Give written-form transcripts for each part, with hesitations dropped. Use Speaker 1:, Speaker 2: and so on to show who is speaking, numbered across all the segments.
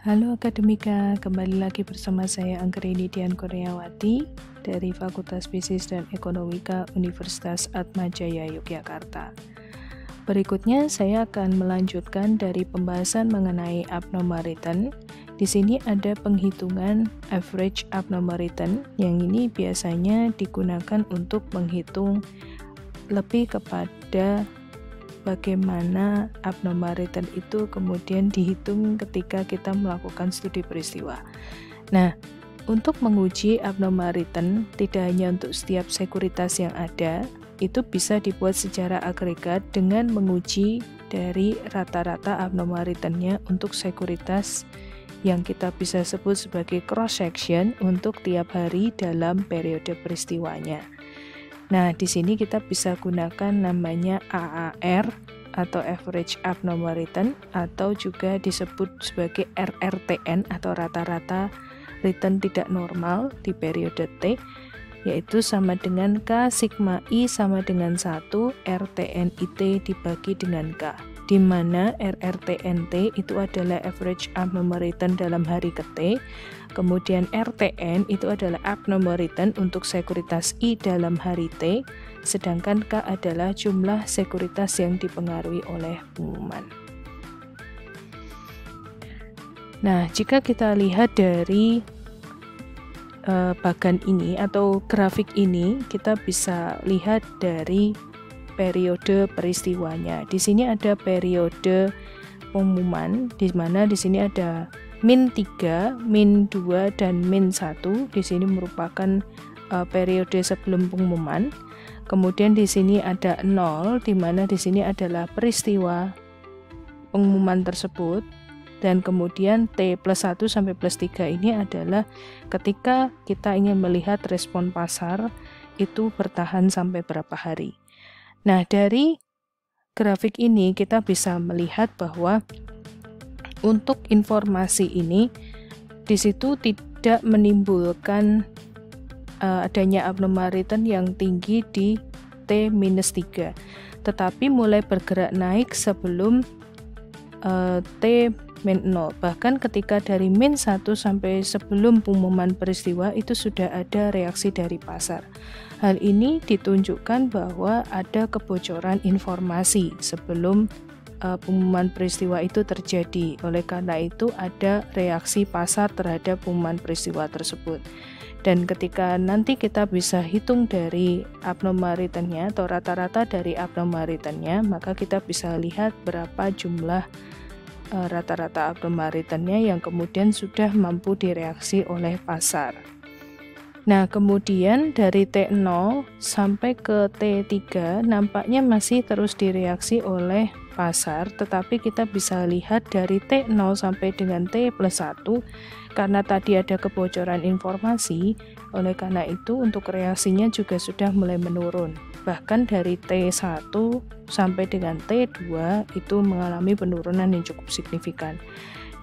Speaker 1: Halo Akademika, kembali lagi bersama saya Anggreni Dian Kurniawati dari Fakultas Bisnis dan Ekonomika Universitas Atmajaya Yogyakarta. Berikutnya saya akan melanjutkan dari pembahasan mengenai abnormal return. Di sini ada penghitungan average abnormal return yang ini biasanya digunakan untuk menghitung lebih kepada bagaimana abnormal return itu kemudian dihitung ketika kita melakukan studi peristiwa. Nah, untuk menguji abnormal return tidak hanya untuk setiap sekuritas yang ada, itu bisa dibuat secara agregat dengan menguji dari rata-rata abnormal return-nya untuk sekuritas yang kita bisa sebut sebagai cross section untuk tiap hari dalam periode peristiwanya. Nah, di sini kita bisa gunakan namanya AAR atau Average Abnormal Return atau juga disebut sebagai RRTN atau rata-rata return tidak normal di periode T, yaitu sama dengan K sigma I sama dengan 1 RTNIT dibagi dengan K, di mana RRTNT itu adalah Average Abnormal Return dalam hari ke T. Kemudian RTN itu adalah abnormal return untuk sekuritas I dalam hari T, sedangkan K adalah jumlah sekuritas yang dipengaruhi oleh pengumuman. Nah, jika kita lihat dari bagan ini atau grafik ini, kita bisa lihat dari periode peristiwanya. Di sini ada periode pengumuman, di mana di sini ada min 3, min 2, dan min 1. Di sini merupakan periode sebelum pengumuman. Kemudian di sini ada 0, di mana di sini adalah peristiwa pengumuman tersebut. Dan kemudian T plus 1 sampai plus 3 ini adalah ketika kita ingin melihat respon pasar itu bertahan sampai berapa hari. Nah, dari grafik ini kita bisa melihat bahwa untuk informasi ini di situ tidak menimbulkan adanya abnormal return yang tinggi di T-3, tetapi mulai bergerak naik sebelum T-0. Bahkan ketika dari min 1 sampai sebelum pengumuman peristiwa itu sudah ada reaksi dari pasar. Hal ini ditunjukkan bahwa ada kebocoran informasi sebelum pengumuman peristiwa itu terjadi. Oleh karena itu ada reaksi pasar terhadap pengumuman peristiwa tersebut. Dan ketika nanti kita bisa hitung dari abnormal return-nya atau rata-rata dari abnormal return-nya, maka kita bisa lihat berapa jumlah rata-rata abnormal return-nya yang kemudian sudah mampu direaksi oleh pasar. Nah, kemudian dari T0 sampai ke T3 nampaknya masih terus direaksi oleh pasar, tetapi kita bisa lihat dari T0 sampai dengan T plus 1 karena tadi ada kebocoran informasi, oleh karena itu untuk reaksinya juga sudah mulai menurun. Bahkan dari T1 sampai dengan T2 itu mengalami penurunan yang cukup signifikan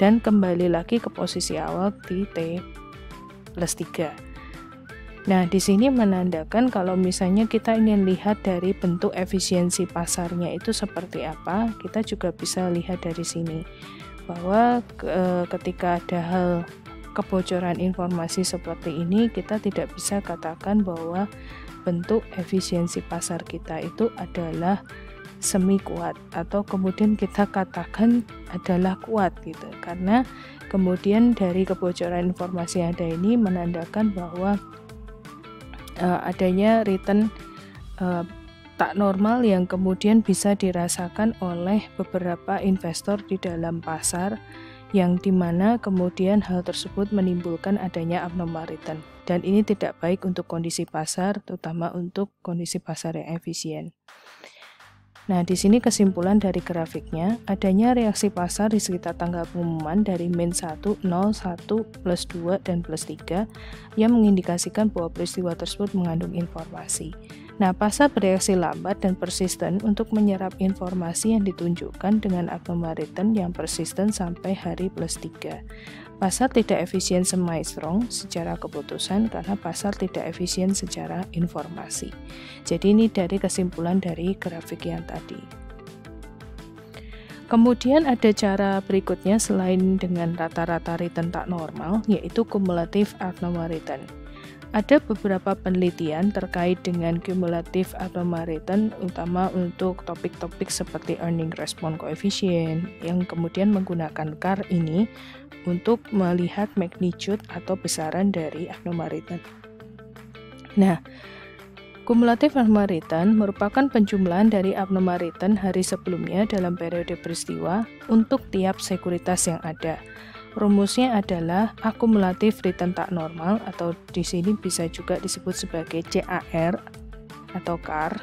Speaker 1: dan kembali lagi ke posisi awal di T plus 3. Nah, di sini menandakan kalau misalnya kita ingin lihat dari bentuk efisiensi pasarnya itu seperti apa, kita juga bisa lihat dari sini bahwa ketika ada hal kebocoran informasi seperti ini, kita tidak bisa katakan bahwa bentuk efisiensi pasar kita itu adalah semi kuat atau kemudian kita katakan adalah kuat gitu, karena kemudian dari kebocoran informasi yang ada ini menandakan bahwa adanya return tak normal yang kemudian bisa dirasakan oleh beberapa investor di dalam pasar, yang dimana kemudian hal tersebut menimbulkan adanya abnormal return, dan ini tidak baik untuk kondisi pasar, terutama untuk kondisi pasar yang efisien. Nah, di sini kesimpulan dari grafiknya, adanya reaksi pasar di sekitar tanggal pengumuman dari min 1, 0, 1, plus 2, dan plus 3 yang mengindikasikan bahwa peristiwa tersebut mengandung informasi. Nah, pasar bereaksi lambat dan persisten untuk menyerap informasi yang ditunjukkan dengan abnormal return yang persisten sampai hari plus 3. Pasar tidak efisien semi-strong secara keputusan karena pasar tidak efisien secara informasi. Jadi ini dari kesimpulan dari grafik yang tadi. Kemudian ada cara berikutnya selain dengan rata-rata return tak normal, yaitu cumulative abnormal return. Ada beberapa penelitian terkait dengan cumulative abnormal return, utama untuk topik-topik seperti earning response coefficient, yang kemudian menggunakan CAR ini untuk melihat magnitude atau besaran dari abnormal return. Nah, cumulative abnormal return merupakan penjumlahan dari abnormal return hari sebelumnya dalam periode peristiwa untuk tiap sekuritas yang ada. Rumusnya adalah akumulatif return tak normal, atau di sini bisa juga disebut sebagai CAR atau CAR.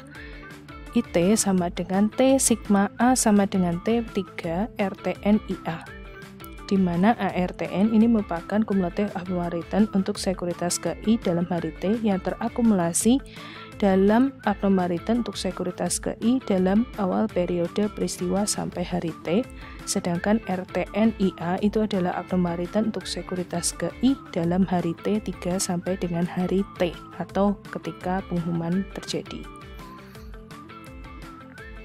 Speaker 1: IT sama dengan T sigma A sama dengan T3 RTN IA, di mana ARTN ini merupakan cumulative abnormal return untuk sekuritas KI dalam hari T yang terakumulasi dalam abnormal return untuk sekuritas KI dalam awal periode peristiwa sampai hari T, sedangkan RTN IA itu adalah abnormal return untuk sekuritas KI dalam hari T 3 sampai dengan hari T atau ketika pengumuman terjadi.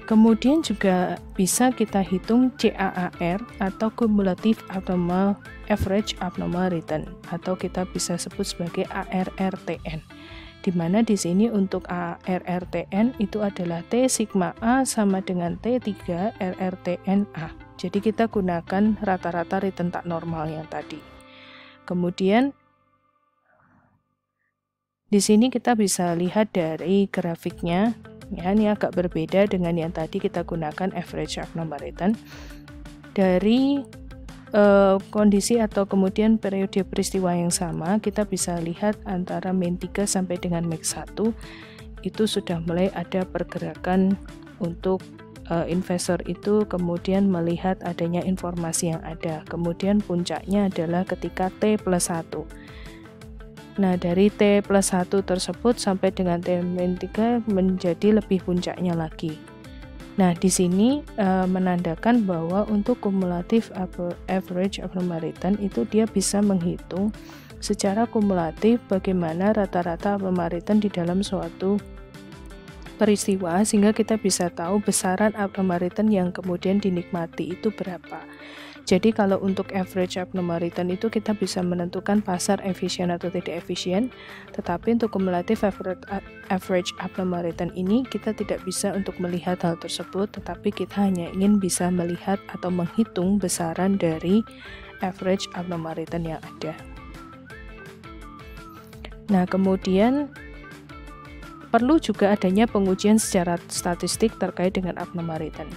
Speaker 1: Kemudian juga bisa kita hitung CAAR atau Cumulative Abnormal Average Abnormal Return, atau kita bisa sebut sebagai ARRTN, di mana di sini untuk ARRTN itu adalah T sigma A sama dengan T3 RRTN A. Jadi kita gunakan rata-rata return tak normal yang tadi. Kemudian di sini kita bisa lihat dari grafiknya, ya, ini agak berbeda dengan yang tadi kita gunakan average abnormal return. Dari kondisi atau kemudian periode peristiwa yang sama, kita bisa lihat antara min 3 sampai dengan max 1 itu sudah mulai ada pergerakan untuk investor itu kemudian melihat adanya informasi yang ada. Kemudian puncaknya adalah ketika T plus 1. Nah, dari T plus 1 tersebut sampai dengan T min 3 menjadi lebih puncaknya lagi. Nah, di sini menandakan bahwa untuk kumulatif average abnormal return itu dia bisa menghitung secara kumulatif bagaimana rata-rata abnormal return di dalam suatu peristiwa, sehingga kita bisa tahu besaran abnormal return yang kemudian dinikmati itu berapa. Jadi kalau untuk average abnormal return itu kita bisa menentukan pasar efisien atau tidak efisien, tetapi untuk cumulative average abnormal return ini kita tidak bisa untuk melihat hal tersebut, tetapi kita hanya ingin bisa melihat atau menghitung besaran dari average abnormal return yang ada. Nah, kemudian perlu juga adanya pengujian secara statistik terkait dengan abnormal return.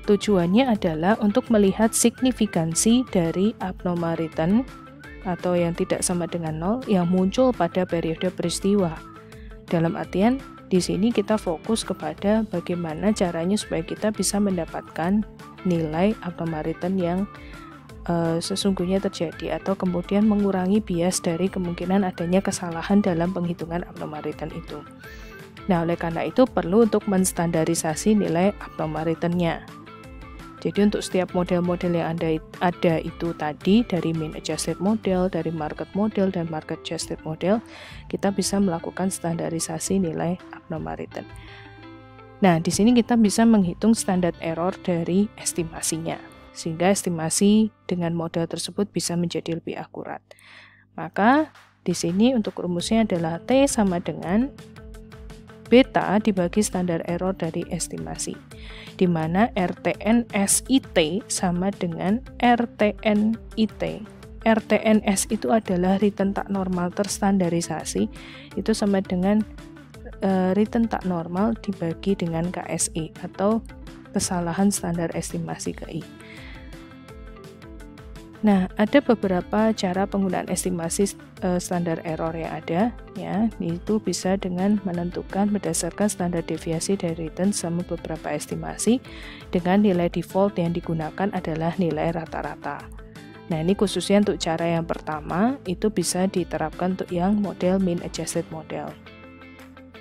Speaker 1: Tujuannya adalah untuk melihat signifikansi dari abnormal return atau yang tidak sama dengan 0 yang muncul pada periode peristiwa. Dalam artian, di sini kita fokus kepada bagaimana caranya supaya kita bisa mendapatkan nilai abnormal return yang sesungguhnya terjadi, atau kemudian mengurangi bias dari kemungkinan adanya kesalahan dalam penghitungan abnormal return itu. Nah, oleh karena itu perlu untuk menstandarisasi nilai abnormal return-nya. Jadi untuk setiap model-model yang ada itu tadi, dari mean adjusted model, dari market model, dan market adjusted model, kita bisa melakukan standarisasi nilai abnormal return. Nah, di sini kita bisa menghitung standard error dari estimasinya, sehingga estimasi dengan model tersebut bisa menjadi lebih akurat. Maka di sini untuk rumusnya adalah T sama dengan beta dibagi standar error dari estimasi, di mana RTN-SIT sama dengan RTN-IT. RTNS itu adalah return tak normal terstandarisasi, itu sama dengan return tak normal dibagi dengan KSI atau kesalahan standar estimasi KI. Nah, ada beberapa cara penggunaan estimasi standar error yang ada, ya. Itu bisa dengan menentukan berdasarkan standar deviasi dari return sama beberapa estimasi, dengan nilai default yang digunakan adalah nilai rata-rata. Nah, ini khususnya untuk cara yang pertama, itu bisa diterapkan untuk yang model mean adjusted model.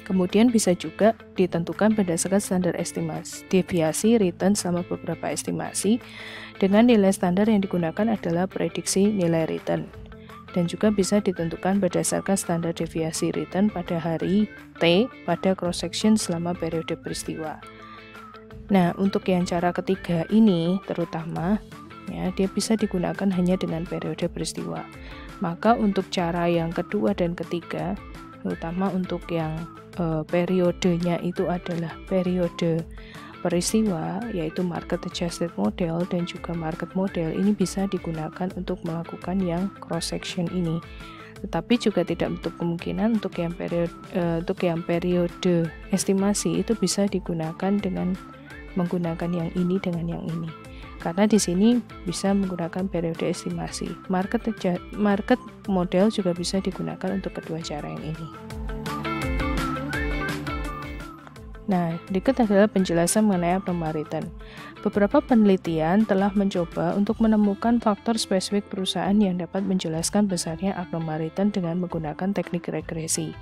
Speaker 1: Kemudian bisa juga ditentukan berdasarkan standar estimasi deviasi return sama beberapa estimasi, dengan nilai standar yang digunakan adalah prediksi nilai return, dan juga bisa ditentukan berdasarkan standar deviasi return pada hari T pada cross section selama periode peristiwa. Nah, untuk yang cara ketiga ini terutama ya, dia bisa digunakan hanya dengan periode peristiwa. Maka untuk cara yang kedua dan ketiga, terutama untuk yang periodenya itu adalah periode peristiwa, yaitu market adjusted model dan juga market model, ini bisa digunakan untuk melakukan yang cross section ini. Tetapi juga tidak menutup kemungkinan untuk yang periode estimasi itu bisa digunakan dengan menggunakan yang ini dengan yang ini. Karena di sini bisa menggunakan periode estimasi. Market model juga bisa digunakan untuk kedua cara yang ini. Nah, berikut adalah penjelasan mengenai abnormal return. Beberapa penelitian telah mencoba untuk menemukan faktor spesifik perusahaan yang dapat menjelaskan besarnya abnormal return dengan menggunakan teknik regresi.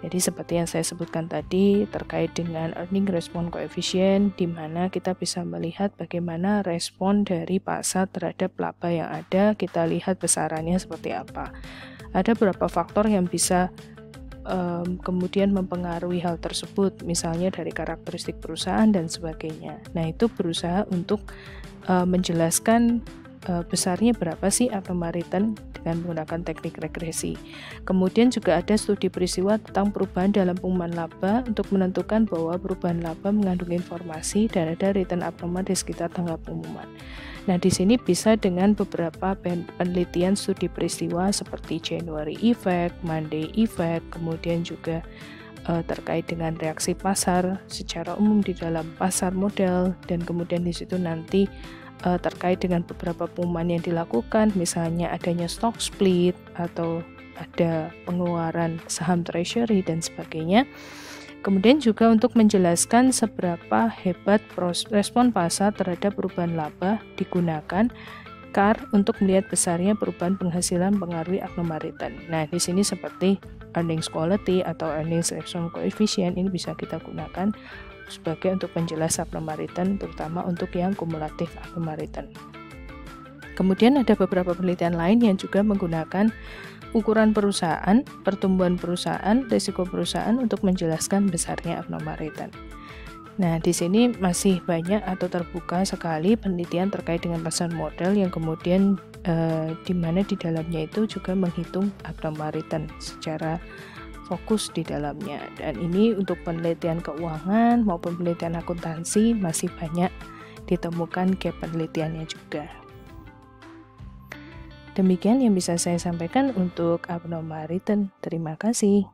Speaker 1: Jadi seperti yang saya sebutkan tadi terkait dengan earning response coefficient, di mana kita bisa melihat bagaimana respon dari pasar terhadap laba yang ada, kita lihat besarannya seperti apa. Ada beberapa faktor yang bisa kemudian mempengaruhi hal tersebut, misalnya dari karakteristik perusahaan dan sebagainya. Nah, itu berusaha untuk menjelaskan besarnya berapa sih abnormal return dengan menggunakan teknik regresi. Kemudian juga ada studi peristiwa tentang perubahan dalam pengumuman laba untuk menentukan bahwa perubahan laba mengandung informasi dan ada return abnormal di sekitar tanggal pengumuman. Nah, di sini bisa dengan beberapa penelitian studi peristiwa seperti January Effect, Monday Effect, kemudian juga terkait dengan reaksi pasar secara umum di dalam pasar model, dan kemudian di situ nanti terkait dengan beberapa pengumuman yang dilakukan, misalnya adanya stock split atau ada pengeluaran saham treasury dan sebagainya. Kemudian juga untuk menjelaskan seberapa hebat respon pasar terhadap perubahan laba digunakan CAR untuk melihat besarnya perubahan penghasilan pengaruhi abnormal return. Nah, di sini seperti earnings quality atau earnings response coefficient ini bisa kita gunakan sebagai untuk penjelas abnormal return, terutama untuk yang kumulatif abnormal return. Kemudian ada beberapa penelitian lain yang juga menggunakan ukuran perusahaan, pertumbuhan perusahaan, risiko perusahaan untuk menjelaskan besarnya abnormal return. Nah, di sini masih banyak atau terbuka sekali penelitian terkait dengan pasar model yang kemudian di mana di dalamnya itu juga menghitung abnormal return secara fokus di dalamnya. Dan ini untuk penelitian keuangan maupun penelitian akuntansi masih banyak ditemukan gap penelitiannya juga. Demikian yang bisa saya sampaikan untuk abnormal return. Terima kasih.